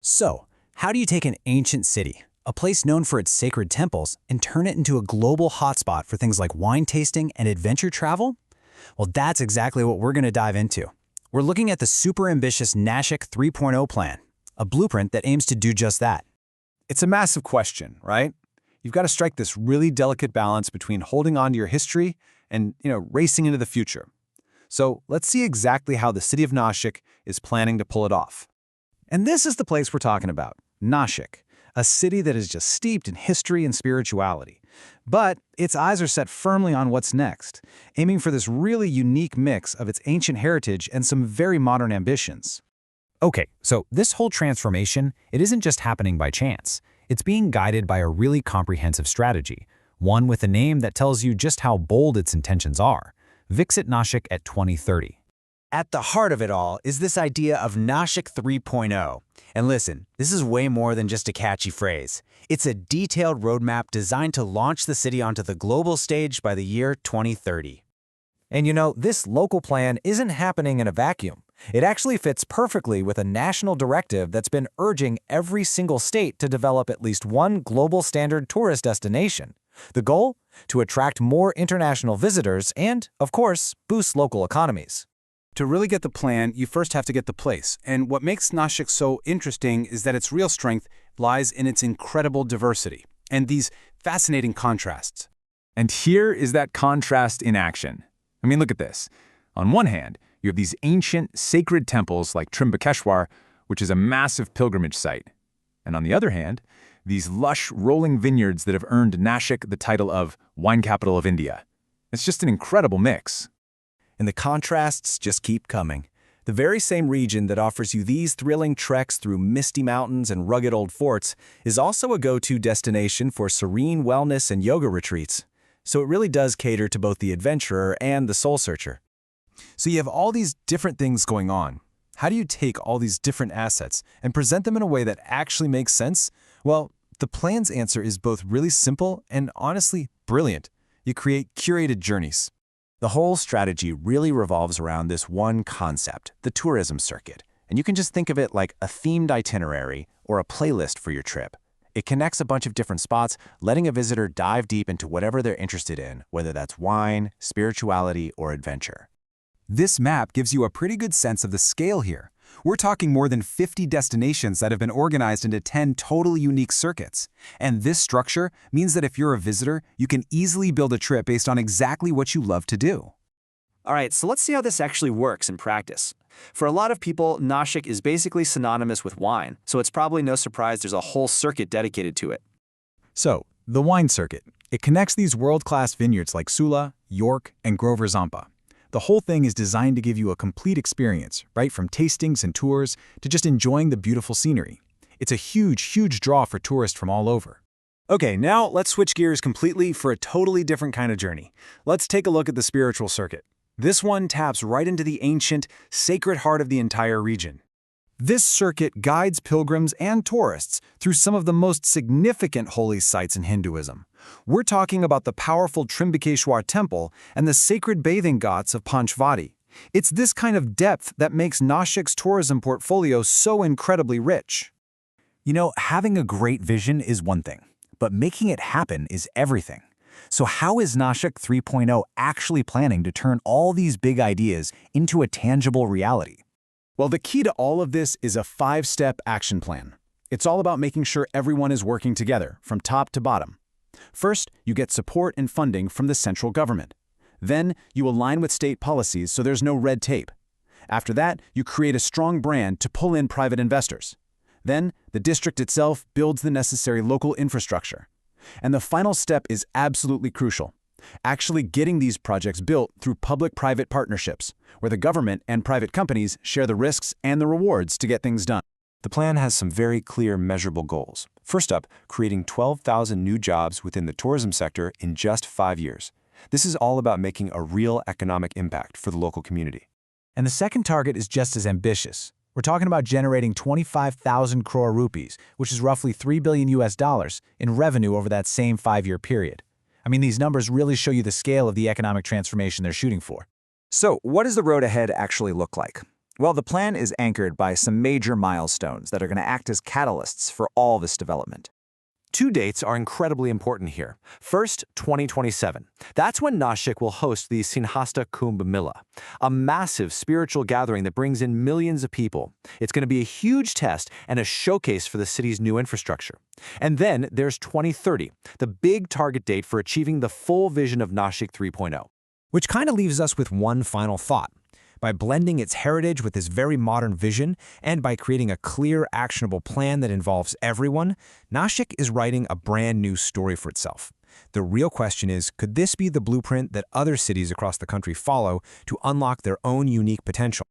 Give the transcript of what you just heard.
So, how do you take an ancient city, a place known for its sacred temples, and turn it into a global hotspot for things like wine tasting and adventure travel? Well, that's exactly what we're going to dive into. We're looking at the super ambitious Nashik 3.0 plan, a blueprint that aims to do just that. It's a massive question, right? You've got to strike this really delicate balance between holding on to your history and, racing into the future. So let's see exactly how the city of Nashik is planning to pull it off. And this is the place we're talking about, Nashik, a city that is just steeped in history and spirituality. But its eyes are set firmly on what's next, aiming for this really unique mix of its ancient heritage and some very modern ambitions. Okay, so this whole transformation, it isn't just happening by chance. It's being guided by a really comprehensive strategy, one with a name that tells you just how bold its intentions are, Viksit Nashik at 2030. At the heart of it all is this idea of Nashik 3.0. And listen, this is way more than just a catchy phrase. It's a detailed roadmap designed to launch the city onto the global stage by the year 2030. And this local plan isn't happening in a vacuum. It actually fits perfectly with a national directive that's been urging every single state to develop at least one global standard tourist destination. The goal? To attract more international visitors and, of course, boost local economies. To really get the plan, you first have to get the place. And what makes Nashik so interesting is that its real strength lies in its incredible diversity and these fascinating contrasts. And here is that contrast in action. I mean, look at this. On one hand, you have these ancient, sacred temples like Trimbakeshwar, which is a massive pilgrimage site. And on the other hand, these lush, rolling vineyards that have earned Nashik the title of Wine Capital of India. It's just an incredible mix. And the contrasts just keep coming. The very same region that offers you these thrilling treks through misty mountains and rugged old forts is also a go-to destination for serene wellness and yoga retreats. So it really does cater to both the adventurer and the soul searcher. So you have all these different things going on. How do you take all these different assets and present them in a way that actually makes sense? Well, the plan's answer is both really simple and honestly brilliant. You create curated journeys. The whole strategy really revolves around this one concept, the tourism circuit. And you can just think of it like a themed itinerary or a playlist for your trip. It connects a bunch of different spots, letting a visitor dive deep into whatever they're interested in, whether that's wine, spirituality, or adventure. This map gives you a pretty good sense of the scale here. We're talking more than 50 destinations that have been organized into 10 totally unique circuits. And this structure means that if you're a visitor, you can easily build a trip based on exactly what you love to do. All right, so let's see how this actually works in practice. For a lot of people, Nashik is basically synonymous with wine, so it's probably no surprise there's a whole circuit dedicated to it. So, the wine circuit. It connects these world-class vineyards like Sula, York, and Grover Zampa. The whole thing is designed to give you a complete experience, right from tastings and tours to just enjoying the beautiful scenery. It's a huge draw for tourists from all over. Okay, now let's switch gears completely for a totally different kind of journey. Let's take a look at the spiritual circuit. This one taps right into the ancient, sacred heart of the entire region. This circuit guides pilgrims and tourists through some of the most significant holy sites in Hinduism. We're talking about the powerful Trimbakeshwar temple and the sacred bathing ghats of Panchvati. It's this kind of depth that makes Nashik's tourism portfolio so incredibly rich. Having a great vision is one thing, but making it happen is everything. So how is Nashik 3.0 actually planning to turn all these big ideas into a tangible reality? Well, the key to all of this is a 5-step action plan. It's all about making sure everyone is working together, from top to bottom. First, you get support and funding from the central government. Then, you align with state policies so there's no red tape. After that, you create a strong brand to pull in private investors. Then, the district itself builds the necessary local infrastructure. And the final step is absolutely crucial. Actually getting these projects built through public-private partnerships, where the government and private companies share the risks and the rewards to get things done. The plan has some very clear, measurable goals. First up, creating 12,000 new jobs within the tourism sector in just 5 years. This is all about making a real economic impact for the local community. And the second target is just as ambitious. We're talking about generating 25,000 crore rupees, which is roughly $3 billion in revenue over that same 5-year period. I mean, these numbers really show you the scale of the economic transformation they're shooting for. So, what does the road ahead actually look like? Well, the plan is anchored by some major milestones that are going to act as catalysts for all this development. Two dates are incredibly important here. First, 2027. That's when Nashik will host the Sinhasta Kumbh Mela, a massive spiritual gathering that brings in millions of people. It's going to be a huge test and a showcase for the city's new infrastructure. And then there's 2030, the big target date for achieving the full vision of Nashik 3.0. Which kind of leaves us with one final thought. By blending its heritage with this very modern vision, and by creating a clear, actionable plan that involves everyone, Nashik is writing a brand new story for itself. The real question is, could this be the blueprint that other cities across the country follow to unlock their own unique potential?